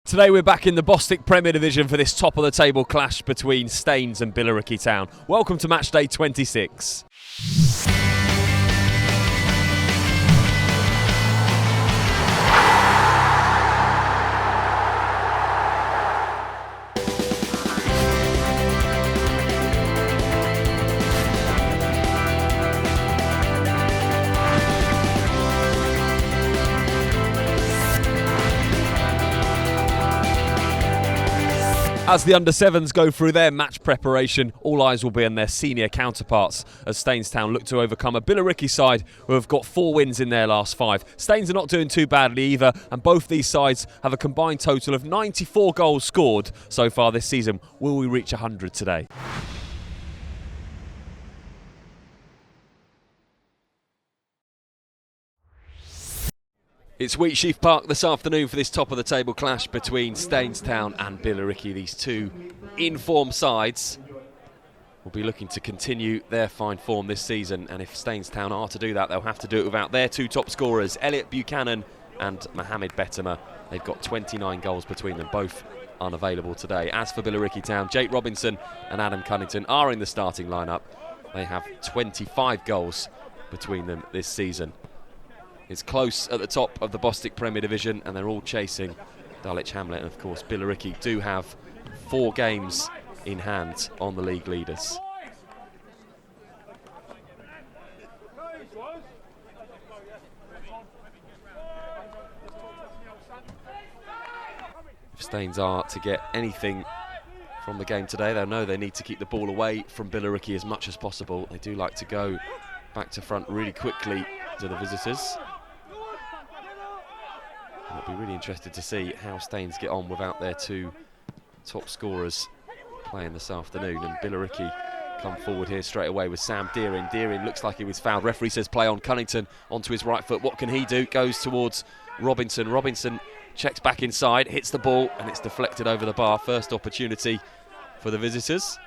Today we're back in the Bostik Premier Division for this top of the table clash between Staines and Billericay Town. Welcome to match day 26. As the under-7s go through their match preparation, all eyes will be on their senior counterparts as Staines Town look to overcome a Billericay side who have got 4 wins in their last 5. Staines are not doing too badly either, and both these sides have a combined total of 94 goals scored so far this season. Will we reach 100 today? It's Wheatsheaf Park this afternoon for this top of the table clash between Staines Town and Billericay. These two in-form sides will be looking to continue their fine form this season, and if Staines Town are to do that, they'll have to do it without their 2 top scorers, Elliot Buchanan and Mohamed Betema. They've got 29 goals between them, both unavailable today. As for Billericay Town, Jake Robinson and Adam Cunnington are in the starting lineup. They have 25 goals between them this season. It's close at the top of the Bostik Premier Division, and they're all chasing Dulwich Hamlet. And of course, Billericay do have 4 games in hand on the league leaders. If Staines are to get anything from the game today, they'll know they need to keep the ball away from Billericay as much as possible. They do like to go back to front really quickly to the visitors. I'll be really interested to see how Staines get on without their 2 top scorers playing this afternoon. And Billericay come forward here straight away with Sam Deering. Deering looks like he was fouled. Referee says play on. Cunnington onto his right foot. What can he do? Goes towards Robinson. Robinson checks back inside, hits the ball, and it's deflected over the bar. First opportunity for the visitors.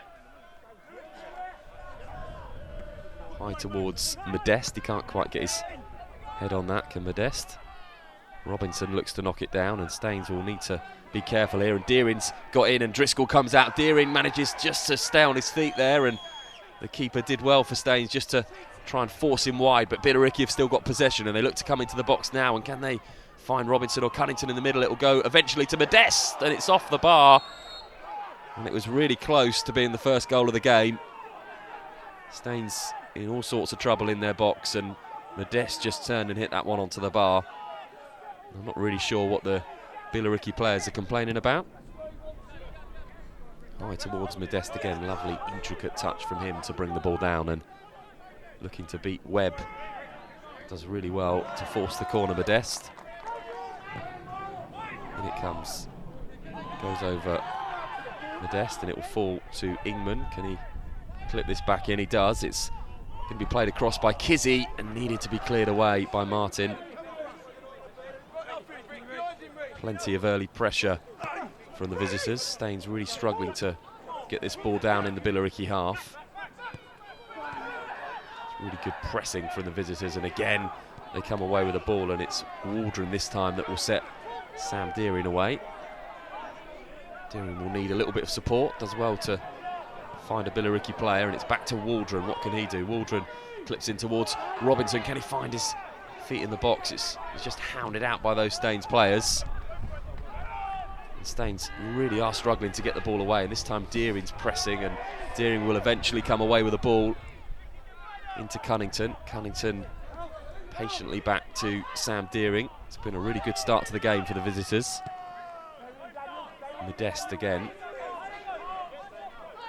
High towards Modeste. He can't quite get his head on that, can Modeste? Robinson looks to knock it down, and Staines will need to be careful here. And Deering's got in, and Driscoll comes out. Deering manages just to stay on his feet there, and the keeper did well for Staines just to try and force him wide. But Billericay have still got possession, and they look to come into the box now. And can they find Robinson or Cunnington in the middle? It'll go eventually to Modeste, and it's off the bar. And it was really close to being the first goal of the game. Staines in all sorts of trouble in their box, and Modeste just turned and hit that one onto the bar. I'm not really sure what the Billericay players are complaining about. High towards Modeste again. Lovely, intricate touch from him to bring the ball down, and looking to beat Webb. Does really well to force the corner, Modeste. And it comes. Goes over Modeste, and it will fall to Ingman. Can he clip this back in? He does. It's going to be played across by Kizzy and needed to be cleared away by Martin. Plenty of early pressure from the visitors. Staines really struggling to get this ball down in the Billericay half. It's really good pressing from the visitors, and again they come away with the ball, and it's Waldron this time that will set Sam Deering away. Deering will need a little bit of support, does well to find a Billericay player, and it's back to Waldron. What can he do? Waldron clips in towards Robinson. Can he find his feet in the box? He's just hounded out by those Staines players. Staines really are struggling to get the ball away, and this time Deering's pressing, and Deering will eventually come away with the ball into Cunnington. Cunnington patiently back to Sam Deering. It's been a really good start to the game for the visitors. Modeste again.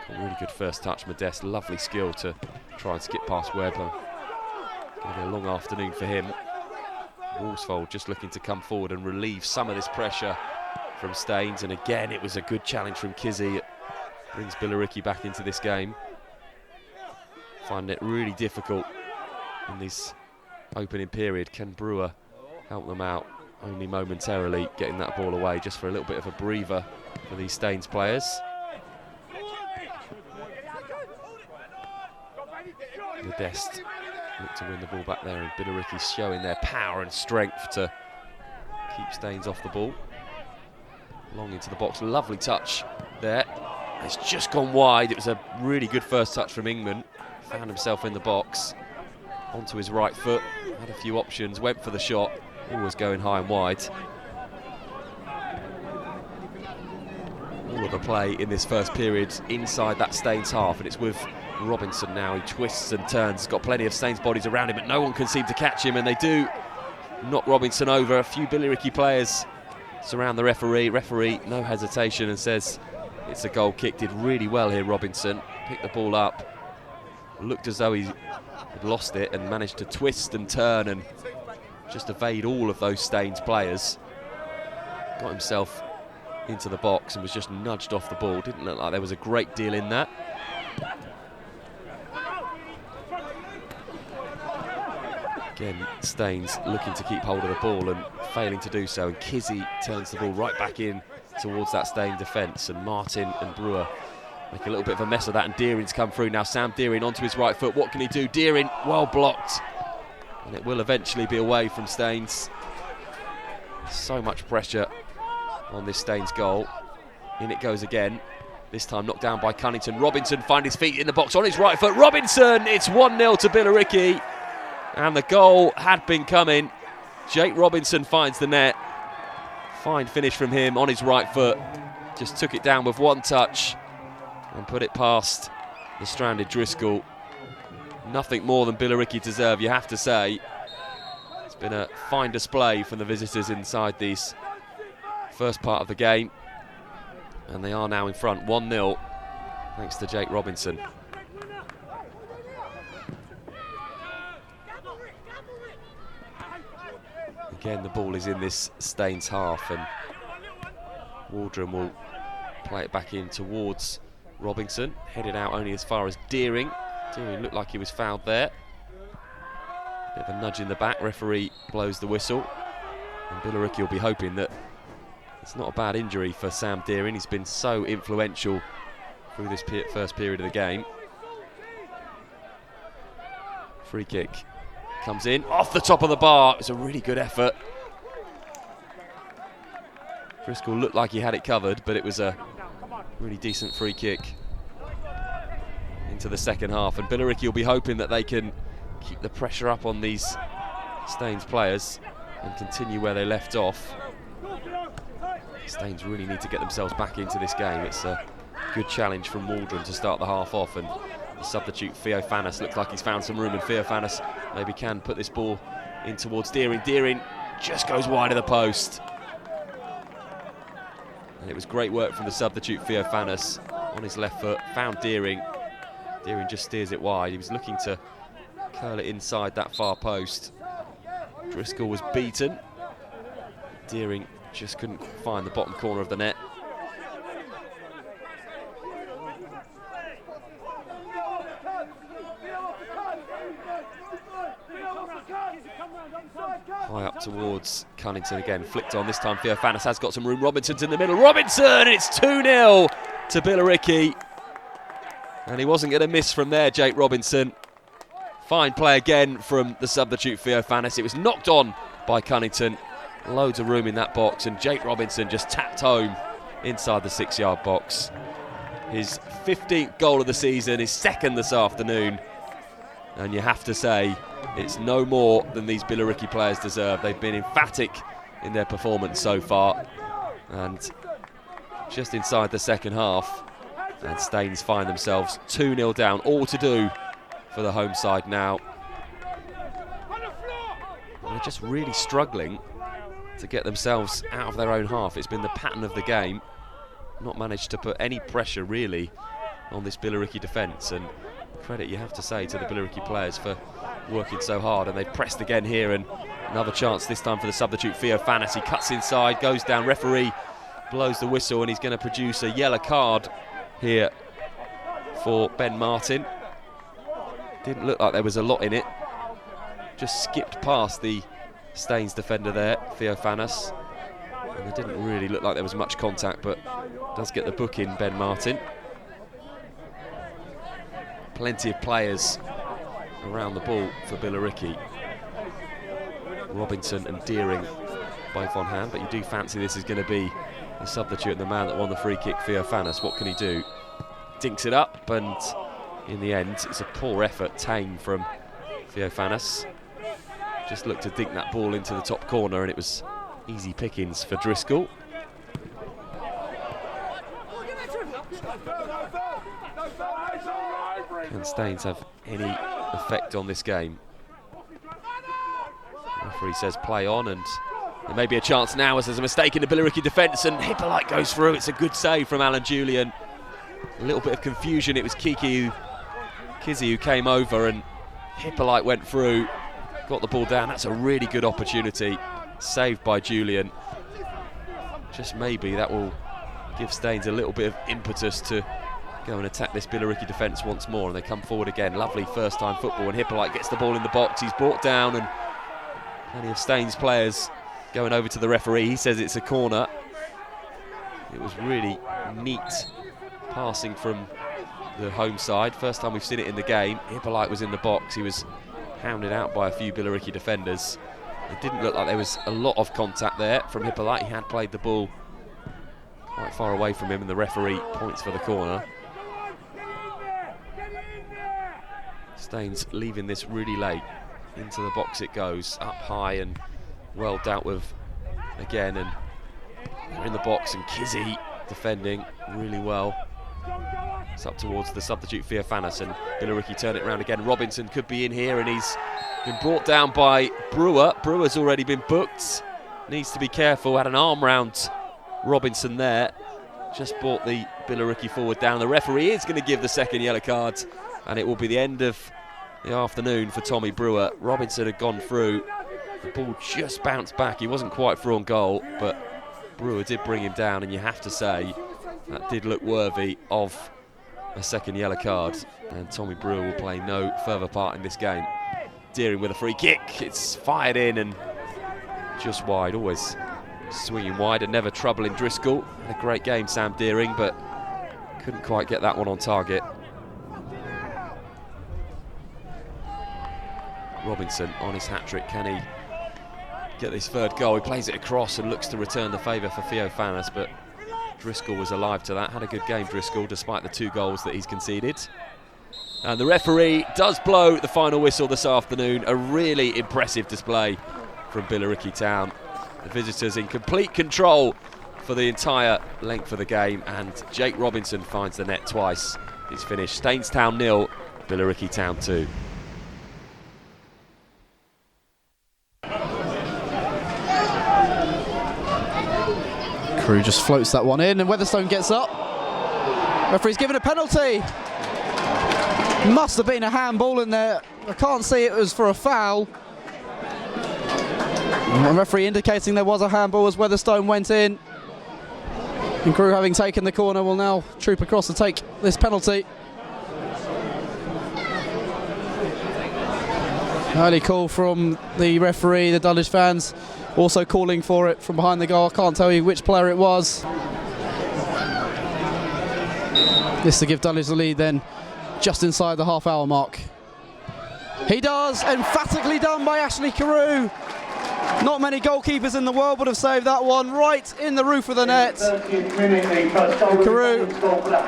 A really good first touch, Modeste. Lovely skill to try and skip past Webb. Going to be a long afternoon for him. Woolsfold just looking to come forward and relieve some of this pressure from Staines, and again it was a good challenge from Kizzy. It brings Billericay back into this game. Find it really difficult in this opening period. Can Brewer help them out? Only momentarily getting that ball away, just for a little bit of a breather for these Staines players. Modeste look to win the ball back there, and Billericay showing their power and strength to keep Staines off the ball. long into the box. Lovely touch there. It's just gone wide. It was a really good first touch from Ingman. Found himself in the box. Onto his right foot. Had a few options. Went for the shot. Always going high and wide. All of the play in this first period inside that Staines half, and it's with Robinson now. He twists and turns. He's got plenty of Staines bodies around him, but no one can seem to catch him, and they do knock Robinson over. A few Billericay players surround the referee. Referee, no hesitation, and says it's a goal kick. Did really well here, Robinson. Picked the ball up. Looked as though he had lost it and managed to twist and turn and just evade all of those Staines players. Got himself into the box and was just nudged off the ball. Didn't look like there was a great deal in that. Again, Staines looking to keep hold of the ball and failing to do so, and Kizzy turns the ball right back in towards that Staines defence, and Martin and Brewer make a little bit of a mess of that, and Deering's come through now. Sam Deering onto his right foot. What can he do? Deering well blocked, and it will eventually be away from Staines. So much pressure on this Staines goal. In it goes again. This time knocked down by Cunnington. Robinson find his feet in the box on his right foot. Robinson! It's 1-0 to Billericay. And the goal had been coming. Jake Robinson finds the net. Fine finish from him on his right foot. Just took it down with one touch and put it past the stranded Driscoll. Nothing more than Billericay deserve, you have to say. It's been a fine display from the visitors inside these first part of the game. And they are now in front, 1-0, thanks to Jake Robinson. Again, the ball is in this Staines half, and Waldron will play it back in towards Robinson. Headed out only as far as Deering. Deering looked like he was fouled there. Bit of a nudge in the back. Referee blows the whistle. And Billericay will be hoping that it's not a bad injury for Sam Deering. He's been so influential through this first period of the game. Free kick comes in off the top of the bar. It's a really good effort. Driscoll looked like he had it covered, but it was a really decent free kick into the second half, and Billericay will be hoping that they can keep the pressure up on these Staines players and continue where they left off. Staines really need to get themselves back into this game. It's a good challenge from Waldron to start the half off, and the substitute Theophanis looks like he's found some room, and Theophanis maybe can put this ball in towards Deering. Deering just goes wide of the post. And it was great work from the substitute Theophanis on his left foot, found Deering. Deering just steers it wide. He was looking to curl it inside that far post. Driscoll was beaten. Deering just couldn't find the bottom corner of the net. High up towards Cunnington again, flicked on. This time Theophanis has got some room. Robinson's in the middle. Robinson! It's 2-0 to Billericay. And he wasn't going to miss from there, Jake Robinson. Fine play again from the substitute Theophanis. It was knocked on by Cunnington. Loads of room in that box, and Jake Robinson just tapped home inside the 6-yard box. His 15th goal of the season, his second this afternoon. And you have to say, it's no more than these Billericay players deserve. They've been emphatic in their performance so far. And just inside the second half, and Staines find themselves 2-0 down. All to do for the home side now. They're just really struggling to get themselves out of their own half. It's been the pattern of the game. Not managed to put any pressure really on this Billericay defence, and credit you have to say to the Billericay players for working so hard, and they've pressed again here, and another chance this time for the substitute Theophanis. He cuts inside, goes down, referee blows the whistle, and he's going to produce a yellow card here for Ben Martin. Didn't look like there was a lot in it. Just skipped past the Staines defender there, Theophanis. And it didn't really look like there was much contact, but does get the book in, Ben Martin. Plenty of players around the ball for Billericay. Robinson and Deering both on hand, but you do fancy this is going to be the substitute and the man that won the free kick, Theophanis. What can he do? Dinks it up, and in the end, it's a poor effort, tame from Theophanis. Just looked to dink that ball into the top corner, and it was easy pickings for Driscoll. Can Staines have any effect on this game? The referee says play on, and there may be a chance now as there's a mistake in the Billericay defence, and Hippolyte goes through. It's a good save from Alan Julian. A little bit of confusion. It was Kizzy who came over, and Hippolyte went through, got the ball down. That's a really good opportunity, saved by Julian. Just maybe that will give Staines a little bit of impetus to go and attack this Billericay defence once more, and they come forward again. Lovely first time football, and Hippolyte gets the ball in the box. He's brought down, and plenty of Staines players going over to the referee. He says it's a corner. It was really neat passing from the home side. First time we've seen it in the game. Hippolyte was in the box. He was hounded out by a few Billericay defenders. It didn't look like there was a lot of contact there from Hippolyte. He had played the ball quite far away from him, and the referee points for the corner. Staines leaving this really late. Into the box it goes, up high and well dealt with again, and they're in the box, and Kizzy defending really well. It's up towards the substitute Theophanis, and Billericay turn it around again. Robinson could be in here, and he's been brought down by Brewer. Brewer's already been booked. Needs to be careful. Had an arm round Robinson there. Just brought the Billericay forward down. The referee is going to give the second yellow card, and it will be the end of the afternoon for Tommy Brewer. Robinson had gone through. The ball just bounced back. He wasn't quite through on goal, but Brewer did bring him down, and you have to say that did look worthy of a second yellow card, and Tommy Brewer will play no further part in this game. Deering with a free kick. It's fired in and just wide. Always swinging wide and never troubling Driscoll. Had a great game, Sam Deering, but couldn't quite get that one on target. Robinson on his hat-trick. Can he get this third goal? He plays it across and looks to return the favour for Theophanis, but Driscoll was alive to that. Had a good game, Driscoll, despite the 2 goals that he's conceded. And the referee does blow the final whistle this afternoon. A really impressive display from Billericay Town. The visitors in complete control for the entire length of the game, and Jake Robinson finds the net twice. It's finished Staines Town 0, Billericay Town 2. Crew just floats that one in, and Weatherstone gets up. Referee's given a penalty. Must have been a handball in there. I can't see it was for a foul. The referee indicating there was a handball as Weatherstone went in. And Crew, having taken the corner, will now troop across to take this penalty. Early call from the referee. The Dulwich fans also calling for it from behind the goal. I can't tell you which player it was. This to give Dulwich the lead then, just inside the half-hour mark. He does, emphatically done by Ashley Carew. Not many goalkeepers in the world would have saved that one, right in the roof of the net. Carew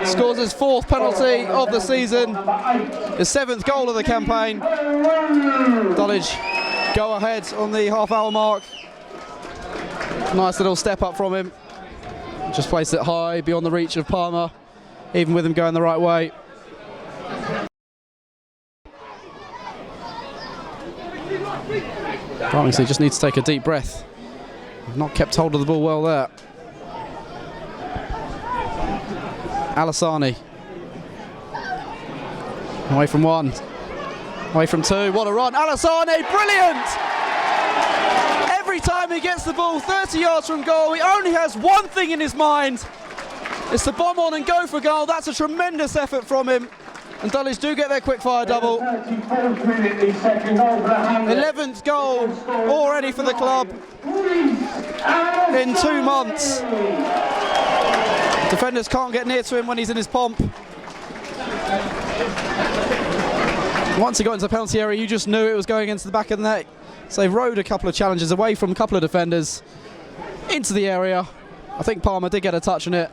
scores his 4th penalty of the season, his 7th goal of the campaign. Dulwich go ahead on the half-hour mark. Nice little step up from him. Just placed it high beyond the reach of Palmer, even with him going the right way. Barnsley just needs to take a deep breath. Not kept hold of the ball well there. Alassani. Away from 1. Away from 2. What a run. Alassani, brilliant! Every time he gets the ball 30 yards from goal, he only has one thing in his mind. It's to bomb on and go for goal. That's a tremendous effort from him. And Dulwich do get their quick-fire double. 11th goal already for the club in 2 months. Defenders can't get near to him when he's in his pomp. Once he got into the penalty area, you just knew it was going into the back of the net. So they rode a couple of challenges away from a couple of defenders into the area. I think Palmer did get a touch on it.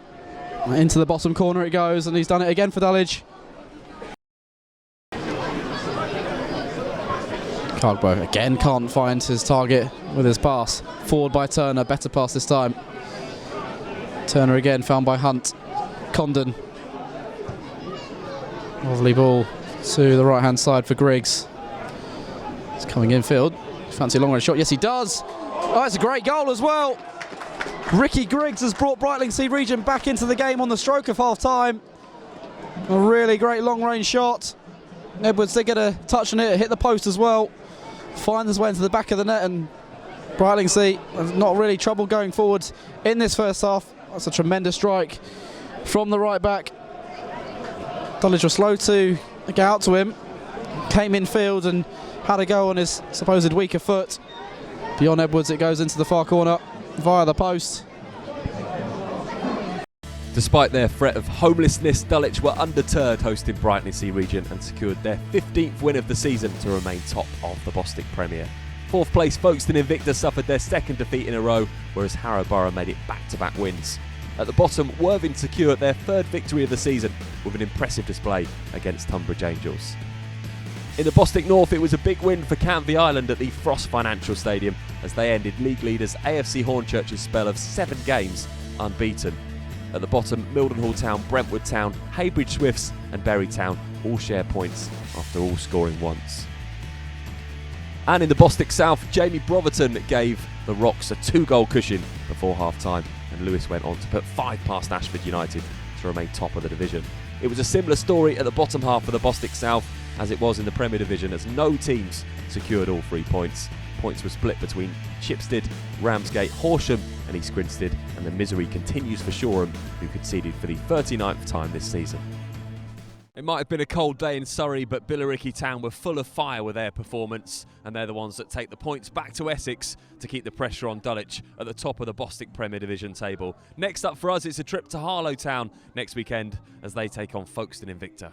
Into the bottom corner it goes, and he's done it again for Dulwich. Cardbow again can't find his target with his pass. Forward by Turner, better pass this time. Turner again found by Hunt. Condon. Lovely ball to the right hand side for Griggs. He's coming infield. Fancy long range shot. Yes, he does. Oh, it's a great goal as well. Ricky Griggs has brought Brightlingsea Region back into the game on the stroke of half time. A really great long range shot. Edwards did get a touch on it, hit the post as well. Finds his way into the back of the net, and Brightlingsea have not really trouble going forward in this first half. That's a tremendous strike from the right back. Dulwich were slow to get out to him. Came in field and had a go on his supposed weaker foot. Beyond Edwards it goes into the far corner via the post. Despite their threat of homelessness, Dulwich were undeterred hosting Brightlingsea Region and secured their 15th win of the season to remain top of the Bostik Premier. Fourth place Folkestone Invicta suffered their second defeat in a row, whereas Harrow Borough made it back-to-back wins. At the bottom, Worthing secured their third victory of the season with an impressive display against Tunbridge Angels. In the Bostik North, it was a big win for Canvey Island at the Frost Financial Stadium as they ended league leaders AFC Hornchurch's spell of 7 games unbeaten. At the bottom, Mildenhall Town, Brentwood Town, Heybridge Swifts and Bury Town all share points after all scoring once. And in the Bostik South, Jamie Brotherton gave the Rocks a 2-goal cushion before half-time, and Lewis went on to put 5 past Ashford United to remain top of the division. It was a similar story at the bottom half of the Bostik South as it was in the Premier Division, as no teams secured all 3 points. Points were split between Chipstead, Ramsgate, Horsham and East Grinstead, and the misery continues for Shoreham, who conceded for the 39th time this season. It might have been a cold day in Surrey, but Billericay Town were full of fire with their performance, and they're the ones that take the points back to Essex to keep the pressure on Dulwich at the top of the Bostik Premier Division table. Next up for us, it's a trip to Harlow Town next weekend as they take on Folkestone Invicta.